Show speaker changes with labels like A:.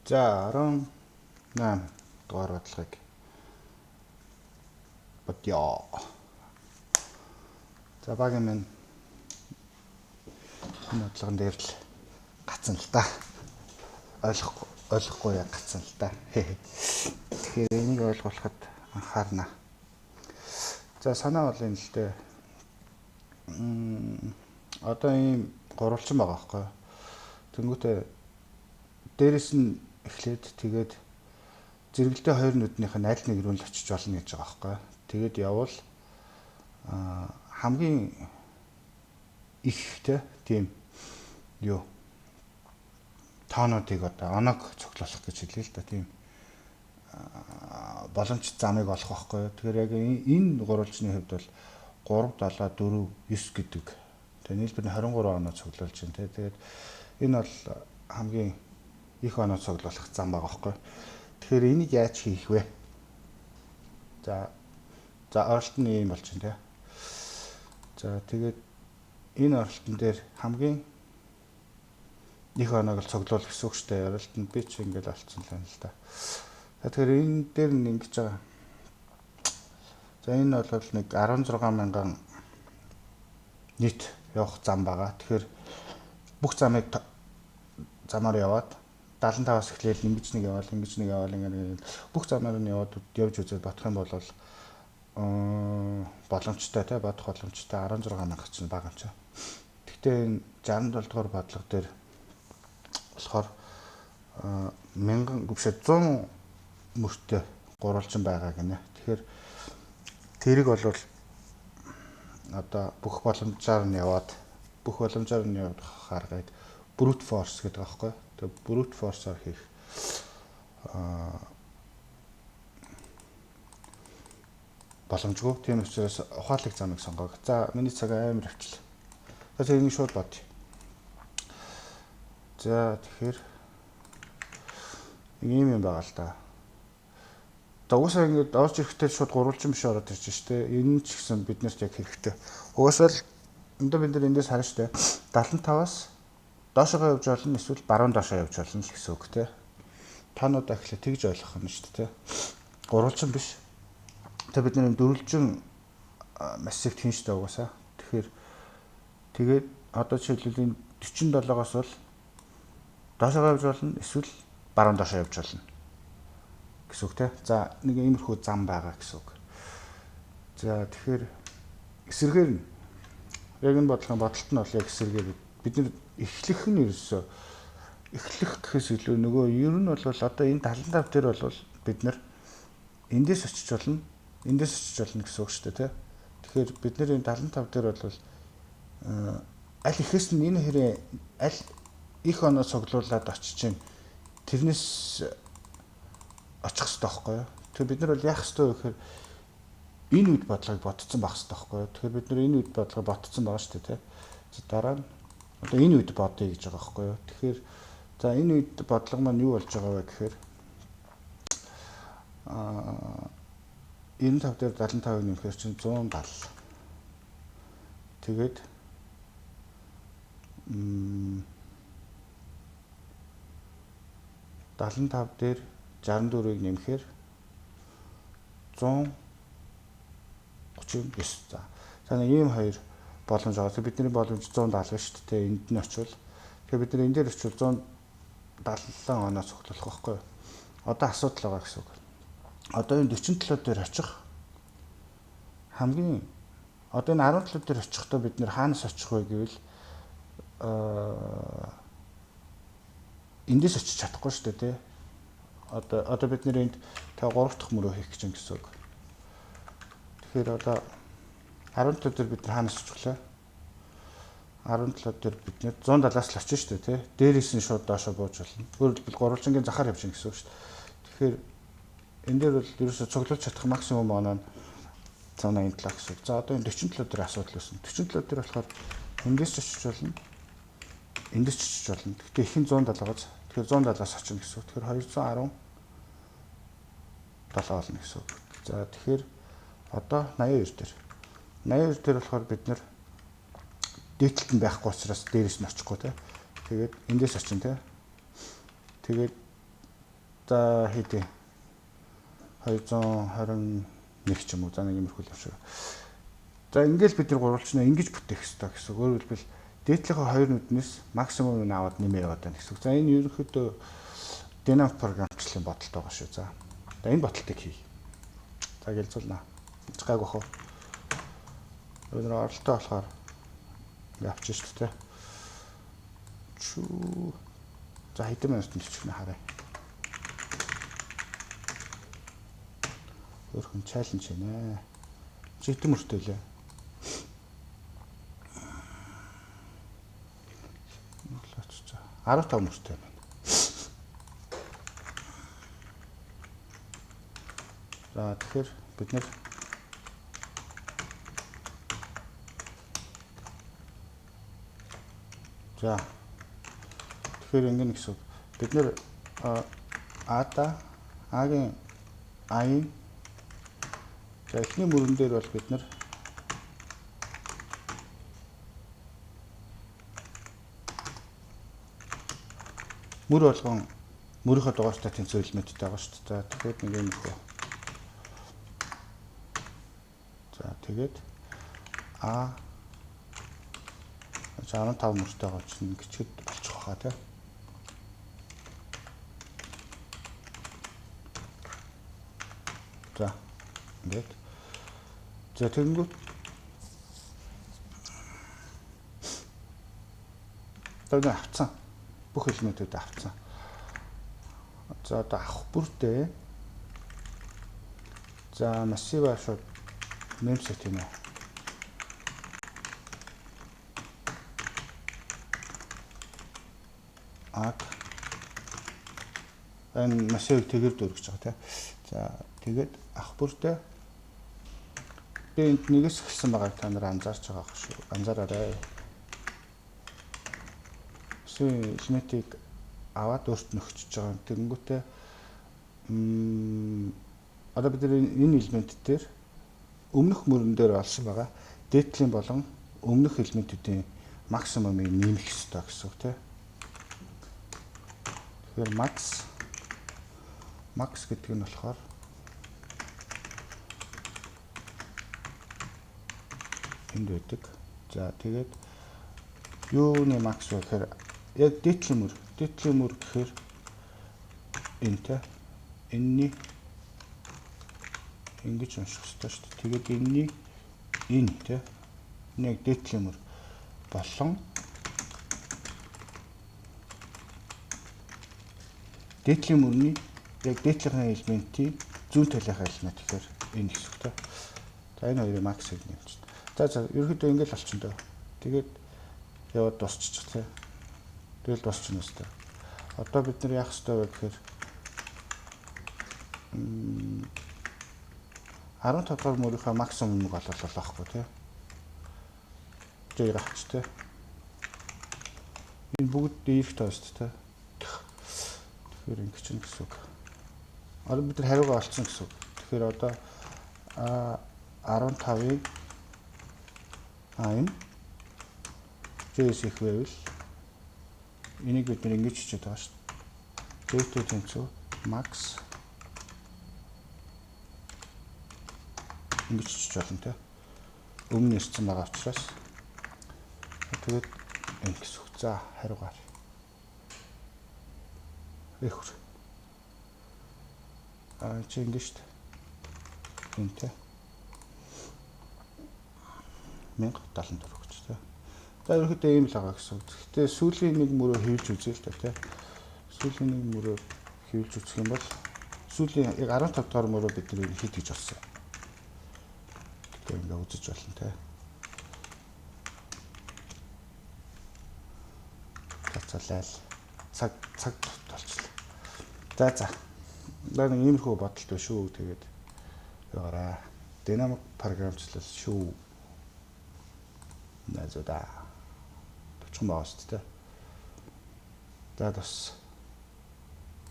A: За 18 дугаар бодлогыг бодё. За багийн минь энэ бодлогон дээр л гацсан л та. Ойлгохгүй яг гацсан л та. Тэгэхээр энийг ойлгуулахад анхаарна. За санаа бол энэ л дээ. Одоо ийм гурвалжин байгаа байхгүй юу? Тэнгүүтээ дээрэс нь эхлээд тэгээд зэрэгэлдээ хоёр нүднийх нь аль нэг рүү л очиж болно гэж байгаа байхгүй юу? Тэгээд явал хамгийн их тийм юу тоонуудыг одоо оног цуглуулах гэж хэлээ л да, тийм боломж замыг олох байхгүй юу? Тэгэхээр яг энэ гурвалжны хувьд бол 3, 7, 4, 9 гэдэг. Тэгээ нийлбэр нь 23 оноо цуглуулж байна те. Тэгээд энэ бол хамгийн их оноо цуглуулах зам байгаа байхгүй юу? Тэгэхээр энийг яаж хийх вэ? За оролт нь ийм болж байна те. За тэгээд энэ оролтон дээр хамгийн их оноог л цуглуул гэсэн үг шүү дээ. Оролтонд би ч ингээл олцсон л байна л да. Тэгэхээр энэ дээр нь ингэж байгаа. За энэ бол нэг 16,000 нийт явах зам байгаа. Тэгэхээр бүх замыг замаар яваад 75-аас эхлээл ингэж нэг яваал ингээд бүх замаар нь явж үзээд бодох юм бол боломжтой те, бодох боломжтой 16,000 ч бага юм чи. Гэхдээ энэ 67 дугаар бодлого дээр болохоор 100 мөртөө гурвалжин байгаа гинэ. Тэгэхээр тэрийг бол одоо бүх боломжоор нь яваад харгаад brute force гэдэг аахгүй. Тэгээ brute force-оор хийх боломжгүй. Тийм учраас ухаалаг замыг сонгоог. За миний цаг амар авчлаа. За тэрийг шууд бодъё. За тэгэхээр ийм юм байгаа л да. Угсаа ингэж орж ирэхдээ шууд гурвалжин биш ороод ирж штэ. Энэ ч гэсэн биднэрт яг хэрэгтэй. Угсаа л бид нар эндээс харна штэ. 75-аас доошоо явж болно, эсвэл баруун доошоо явж болно л гэсэн үг те. Таануудаа ихлэ тэгж ойлгох нь штэ те. Гурвалжин биш. Тэгээ бид нар дөрвөлжин массив хийн штэ угсаа. Тэгэхээр тэгээд одоо жишээлбэл энэ 47-оос бол доошоо явж болно, эсвэл баруун доошоо явж болно гэсэн үг те. За нэг иймэрхүү зам байгаа гэсэн үг. За тэгэхээр эсрэгээр нь яг энэ бодлогын бодолт нь бол яг эсрэгээр бид нар эхлэх гэхээс илүү нөгөө ер нь бол одоо энэ 75 дээр бол бид нар эндээс очиж болно гэсэн үг шүү дээ те. Тэгэхээр бид нар энэ 75 дээр бол аль ихэс нь энэ хэрэг аль их оноо цуглуулад очиж чинь тэрнээс очих хэрэгтэй байхгүй юу? Тэгэхээр бид нар бол яах хэрэгтэй вэ гэхээр энэ үед бодлогыг ботцсон байх хэрэгтэй байхгүй юу? Тэгэхээр бид нар энэ үед бодлого ботцсон байгаа шүү дээ, тэ. Дараа нь одоо энэ үед бодъё гэж байгаа байхгүй юу? Тэгэхээр за энэ үед бодлого маань юу болж байгаа вэ гэхээр 95 дээр 75-ыг нэмэхээр чинь 170. Тэгээд 75 дээр 64-ыг нэмэхээр 139. За нэг ийм хоёр боломж байгаа. Тэгэхээр бидний боломж 170 шүү дээ. Энд нь очивол. Тэгэхээр бид нар энэ дээр очивол 177 оноо цуглуулах байхгүй юу? Одоо асуудал байгаа гэсэн үг. Одоо энэ 47 дээр очих хамгийн одоо энэ 17 дээр очихдоо бид нэр хаанаас очих вэ гэвэл эндээс очиж чадахгүй шүү дээ, тий. Одоо бид нэр энд 3 дахь мөрөө хийх гэж юм гэсэн үг. Тэгэхээр одоо 17 дээр бид хаанаас очихлаа? 17 дээр бид нэр 170-аас л очиж шүү дээ, тий. Дээрээс нь шууд доошоо бууж болно. Өөрөөр хэлбэл гурвалжингийн захаар явж гэсэн үг шүү дээ. Тэгэхээр энэ дээр бол ерөөсө цуглуулж чадах максимум оноо нь 187 гэсэн үг. За одоо энэ 47 дээр асуудал байсан. 47 дээр болохоор эндээс ч очиж болно. Эндээс ч очиж болно. Гэхдээ их нь 170-аас. Тэгэхээр 170-аас очно гэсэн үг. Тэгэхээр 217 болно гэсэн үг. За тэгэхээр одоо 82 дээр. 82 дээр болохоор бид нэр дээдлэлт нь байхгүй учраас дээрээс нь очихгүй те. Тэгээд эндээс очин те. Тэгээд За хэдий 221 ч юм уу. За нэг иймэрхүү юм шиг. За ингээл бид нар гурвалжнаа ингэж бүтээх хэрэгтэй гэсэн. Өөрөөр хэлбэл дээдлийнхээ хоёр нүднээс максимум нь аваад нэмээ яваад байна гэсэн. За энэ ерөнхийдөө динамик програмчлалын бодолтой байгаа шүү. За энэ бодолтыг хий. За гэлзүүлнэ. Гайг бах уу. Өнөр оролттой болохоор явчих шүү дээ. Чүү. За хэдэн минут төлчихнө харъя. Өөрхөн чаленж байна. Чи хэдэн мөртөө лээ? 15 мөртөө байна. За тэгэхээр бид нэр за тэгэхээр ингэнэ гэсэн үг. Бид нэр А-гийн А-ийн за эхний мөрөн дээр бол бид нар мөр болгон мөрийнхөө дугаартай тэнцвэр элементтэй байгаа шүү дээ. За тэгэхээр нэг юм хөө. За тэгээд А 15 мөртэй байгаа чинь гिचгэд болчих واخа тий. За ингээд. За тэгэнгүүт одоо авцсан. Бүх элементүүд авцсан. За одоо авах бүртээ за массив шууд нэмсэх тийм ээ. Энэ массивыг тэгэр дөрвж байгаа тийм. За тэгээд авах бүртээ би энд нэгээс эхэлсэн байгааг та нар анзаарч байгаа шүү. Анзаараарай. Элементийг аваад өөрт нь өгчөж байгаа. Тэгэнгүүтээ одоо бид энэ элемент дээр өмнөх мөрөн дээр олсон байгаа дээдлийн болон өмнөх элементүүдийн максимумыг нэмэх ёстой гэсэн үг тийм. Тэгэхээр макс гэдэг нь болохоор энд байдаг. За тэгээд юуны макс вэ гэхээр яг дээдлийн мөр гэхээр энтэй энэний ингэж унших хэрэгтэй шүү дээ. Тэгээд энэний энэ тий нэг дээдлийн мөр болон дээдлийн мөрний яг дээдлийнхээ элементийн зүүн талынхаа элемент гэхээр энэ хэсэг тий. За энэ хоёрын максыг нэмж. За ерөнхийдөө ингэж болчихно дөө. Тэгээд яваад дуусчих тий. Тэгэл дуусчихна өстой. Одоо бид нар яах ёстой вэ гэхээр 15 дугаар мөрийнхөө максимумыг олуулах байхгүй тий. Тэр авч тий. Энэ бүгд дээрх тоост тий. Тэгэхээр ингэ чинь гэсэн үг. Одоо бид нар хариугаа олцсон гэсэн үг. Тэгэхээр одоо 15-ыг энэ J-с их байвал энийг бид нар ингэж хичээд байгаа шүү дээ. J-тэй тэнцүү max ингэж хичээж болно те. Өмнө ирсэн байгаа учраас тэгээд энэ гэсэн үг. За хариугаар. Эхүр. Чи ингэж шүү дээ. Энэ те. 1074 гэж те. За ерөнхийдөө ийм л байгаа гэсэн. Гэхдээ сүүлийн нэг мөрөө хөвлж үзье л та тий. Сүүлийн нэг мөрөө хөвлж үзэх юм бол сүүлийн яг 15 дугаар мөрөө бид нар хэд гэж болсон. Тэгэхээр ингээ үзэж болно тий. Тацаалал цаг болчихлоо. За. Нэг иймэрхүү бодолтой шүү. Тэгээд яваарай. Динамик програмчлал шүү. Назада. Чум бааш тэ. За тас.